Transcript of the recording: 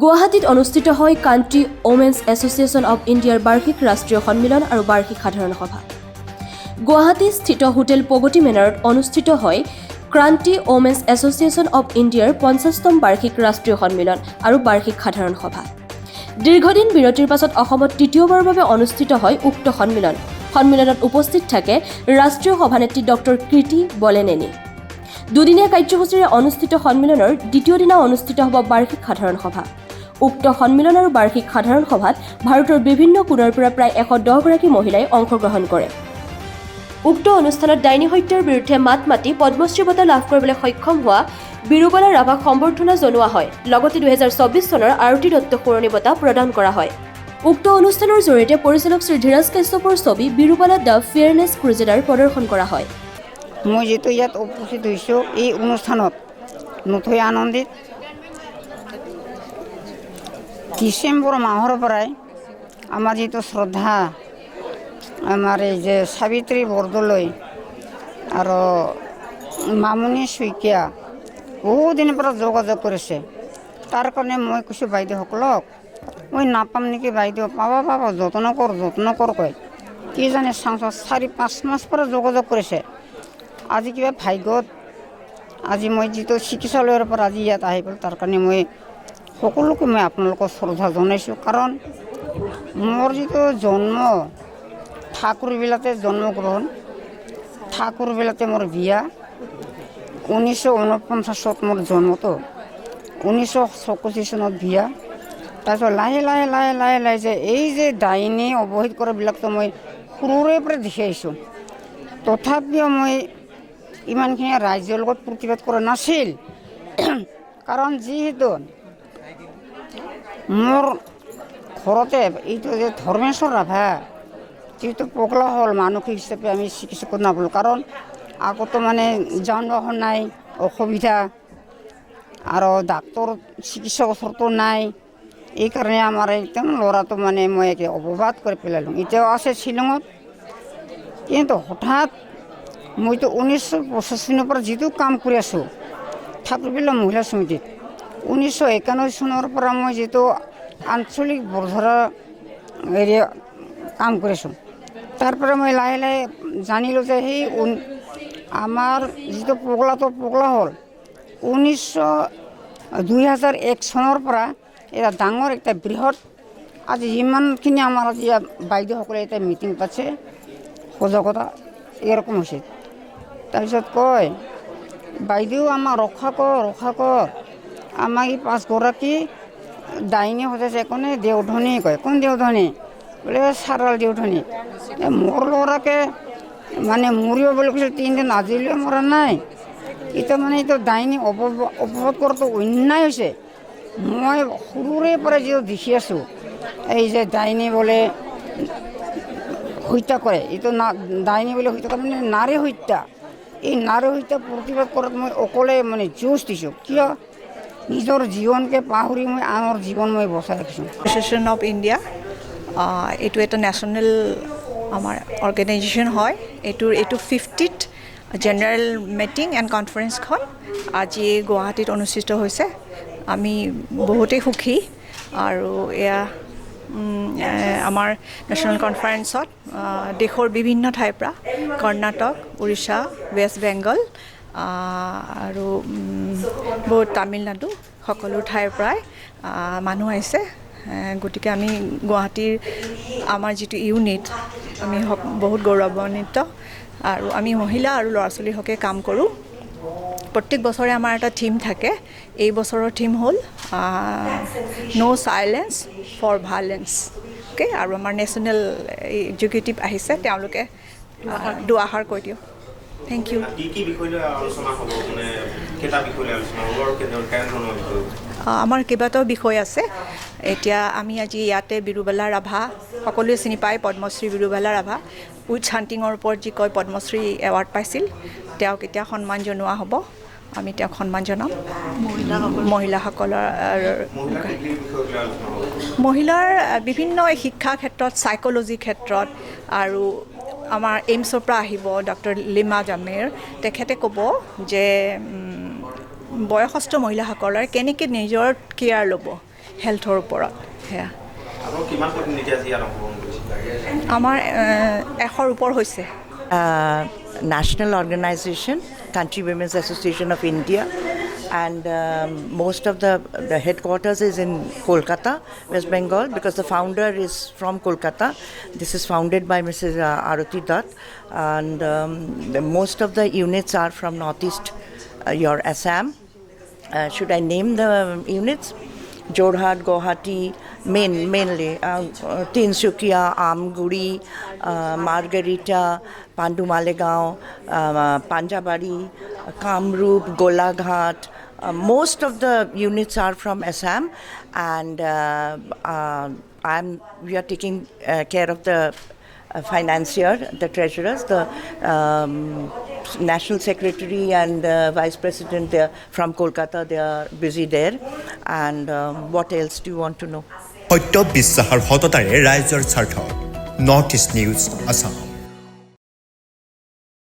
গুৱাহাটীত অনুষ্ঠিত হয় কাণ্ট্ৰি ওমেন্স এছ'চিয়েশ্যন অৱ ইণ্ডিয়াৰ বাৰ্ষিক ৰাষ্ট্ৰীয় সন্মিলন আৰু বাৰ্ষিক সাধাৰণ সভা। গুৱাহাটীস্থিত হোটেল প্ৰগতি মেনাৰত অনুষ্ঠিত হয় ক্ৰান্তি ওমেন্স এছ'চিয়েশ্যন অৱ ইণ্ডিয়াৰ ৫০তম বাৰ্ষিক ৰাষ্ট্ৰীয় সন্মিলন আৰু বাৰ্ষিক সাধাৰণ সভা। দীৰ্ঘদিন বিৰতিৰ পাছত অসমত তৃতীয়বাৰৰ বাবে অনুষ্ঠিত হয় উক্ত সন্মিলন। সন্মিলনত উপস্থিত থাকে ৰাষ্ট্ৰীয় সভানেত্ৰী ডক্টৰ কৃতি বলেনেনী। দুদিনীয়া কাৰ্যসূচীৰে অনুষ্ঠিত সন্মিলনৰ দ্বিতীয় দিনা অনুষ্ঠিত হ'ব বাৰ্ষিক সাধাৰণ সভা। উক্ত সন্মিলন আৰু বাৰ্ষিক সাধাৰণ সভাত ভাৰতৰ বিভিন্ন কোণৰ পৰা প্ৰায় ১১০গৰাকী মহিলাই অংশগ্ৰহণ কৰে। উক্ত অনুষ্ঠানত ডাইনী হত্যাৰ বিৰুদ্ধে মাত মাতি পদ্মশ্ৰী বঁটা লাভ কৰিবলৈ সক্ষম হোৱা বিৰুবালা ৰাভাক সম্বৰ্ধনা জনোৱা হয়। লগতে ২০২৪ চনৰ আৰতি দত্ত সোঁৱৰণী বঁটা প্ৰদান কৰা হয়। উক্ত অনুষ্ঠানৰ জৰিয়তে পৰিচালক শ্ৰী ধীৰাজ কাশ্যপৰ ছবি বিৰুবালা দ্য ফেয়াৰনেছ ক্ৰুজেডাৰ প্ৰদৰ্শন কৰা হয়। মই যেটো ইয়াত উপস্থিত হৈছোঁ এই অনুষ্ঠানত নথৈ আনন্দিত। ডিচেম্বৰ মাহৰ পৰাই আমাৰ যিটো শ্ৰদ্ধা আমাৰ এই যে সাবিত্ৰী বৰদলৈ আৰু মামনি শইকীয়া বহুদিনৰ পৰা যোগাযোগ কৰিছে। তাৰ কাৰণে মই কৈছোঁ বাইদেউসকলক মই নাপাম নেকি বাইদেউ, পাবা যত্ন কৰ কয়। কি জানে চাওঁ ৪-৫ মাহ পৰা যোগাযোগ কৰিছে। আজি কিবা ভাগ্যত আজি মই যিটো চিকিৎসালয়ৰ পৰা আজি ইয়াত আহি গ'ল, তাৰ কাৰণে মই সকলোকে মই আপোনালোকৰ শ্ৰদ্ধা জনাইছোঁ। কাৰণ মোৰ যিটো জন্ম ঠাকুৰবিলাতে জন্মগ্ৰহণ, ঠাকুৰবিলাতে মোৰ বিয়া ১৯৪৯ মোৰ জন্মটো, ১৯৮৪ চনত বিয়া। তাৰপিছত লাহে লাহে যে এই যে ডাইনী অৱহিত কৰাবিলাকতো মই সৰুৰে পৰা দেখি আহিছোঁ। তথাপিও মই ইমানখিনি ৰাইজৰ লগত প্ৰতিবাদ কৰা নাছিল। কাৰণ যিহেতু মোৰ ঘৰতে এইটো যে ধৰ্মেশ্বৰ ৰাভা যিহেতু পগলা হ'ল, মানসিক হিচাপে আমি চিকিৎসা কৰি নাপালোঁ। কাৰণ আগতো মানে যান বাহন নাই, অসুবিধা আৰু ডাক্তৰ চিকিৎসক ওচৰতো নাই। এইকাৰণে আমাৰ একদম ল'ৰাটো মানে মই একে অৱবাদ কৰি পেলালোঁ। এতিয়াও আছে শ্বিলঙত। কিন্তু হঠাৎ মইতো ১৯৮৫ চনৰ পৰা যিটো কাম কৰি আছোঁ ঠাকুৰবিলা মহিলা সমিতিত, ১৯৯১ চনৰ পৰা মই যিটো আঞ্চলিক বৰঝাৰা এৰিয়া কাম কৰিছোঁ, তাৰ পৰা মই লাহে লাহে জানিলোঁ যে সেই আমাৰ যিটো পগলা হ'ল ২০০১ চনৰ পৰা এটা ডাঙৰ এটা বৃহৎ আজি যিমানখিনি আমাৰ আজি বাইদেউসকলে এটা মিটিং পাতিছে সজাগতা এৰকম হৈছে। তাৰপিছত কয় বাইদেউ আমাক ৰক্ষা কৰ আমাক এই ৫গৰাকী ডাইনী সজাইছে। কোনে? দেওধনী কয়। কোন দেওধনী? বোলে চাৰাল দেওধনী। মোৰ ল'ৰাকে মানে মৰিব বুলি কৈছিল ৩ দিন, আজিলৈ মৰা নাই। এতিয়া মানে এইটো ডাইনী অপবাদ কৰাটো অন্যায় হৈছে। মই সৰুৰে পৰা যিটো দেখি আছোঁ এই যে ডাইনী বোলে হত্যা কৰে, এইটো ডাইনী বোলে হত্যা কৰে মানে নাৰী হত্যা। এই নাৰী হত্যা প্ৰতিবাদ কৰাত মই অকলে মানে যুঁজ দিছোঁ। কিয়? নিজৰ জীৱনকে পাহৰি মই আনৰ জীৱন মই বচাই ৰাখিছোঁ। এছ'চিয়েশ্যন অফ ইণ্ডিয়া এইটো এটা নেশ্যনেল আমাৰ অৰ্গেনাইজেশ্যন হয়। এইটো 50th জেনেৰেল মিটিং এণ্ড কনফাৰেঞ্চখন আজি গুৱাহাটীত অনুষ্ঠিত হৈছে। আমি বহুতেই সুখী আৰু এয়া আমাৰ নেশ্যনেল কনফাৰেঞ্চত দেশৰ বিভিন্ন ঠাইৰ পৰা কৰ্ণাটক, উৰিষ্যা, ৱেষ্ট বেংগল আৰু বহুত তামিলনাডু সকলো ঠাইৰ পৰাই মানুহ আহিছে। গতিকে আমি গুৱাহাটীৰ আমাৰ যিটো ইউনিট আমি বহুত গৌৰৱান্বিত আৰু আমি মহিলা আৰু ল'ৰা ছোৱালীৰ হকে কাম কৰোঁ। প্ৰত্যেক বছৰে আমাৰ এটা থিম থাকে। এই বছৰৰ থিম হ'ল no' challenge for violence. Okay, আৰু আমাৰ নেশ্যনেল এক্সিকিউটিভ আহিছে, তেওঁলোকে দুআষাৰ কৈ দিয়ক। Thank you. আমাৰ কেইবাটাও বিষয় আছে। এতিয়া আমি আজি ইয়াতে বিৰুবালা ৰাভা সকলোৱে চিনি পায়, পদ্মশ্ৰী বিৰুবালা ৰাভা উইথ হাণ্টিঙৰ ওপৰত যি কয় পদ্মশ্ৰী এৱাৰ্ড পাইছিল, তেওঁক এতিয়া সন্মান জনোৱা হ'ব। আমি তেওঁক সন্মান জনাম। মহিলাৰ বিভিন্ন শিক্ষা ক্ষেত্ৰত, চাইক'লজি ক্ষেত্ৰত আৰু আমাৰ এইমছৰ পৰা আহিব ডক্টৰ লিমা জামেৰ। তেখেতে ক'ব যে বয়সস্থ মহিলাসকলে কেনেকৈ নিজৰ কেয়াৰ ল'ব, হেল্থৰ ওপৰত সেয়া আপোনালোক কিমান প্ৰতিনিধি আজি ইয়াত অংশগ্ৰহণ কৰিছে? আমাৰ 100ৰ ওপৰ হৈছে national organization, Country Women's Association of India, and most of the headquarters is in Kolkata, West Bengal, because the founder is from Kolkata. This is founded by Mrs. Aruti Dutt, and most of the units are from Northeast, your Assam. Should I name the units? Jorhat, Guwahati, mainly Tinsukia, Amguri, Margarita, Pandu Malegaon, Panjabari, Kamrup, Golaghat. Most of the units are from Assam, and we are taking care of the financier, the treasurers, the national secretary and vice president. They are from Kolkata. They are busy there. And what else do you want to know? সত্য বিশ্বাসৰ সততাৰে ৰাইজৰ স্বাৰ্থ north east news Assam.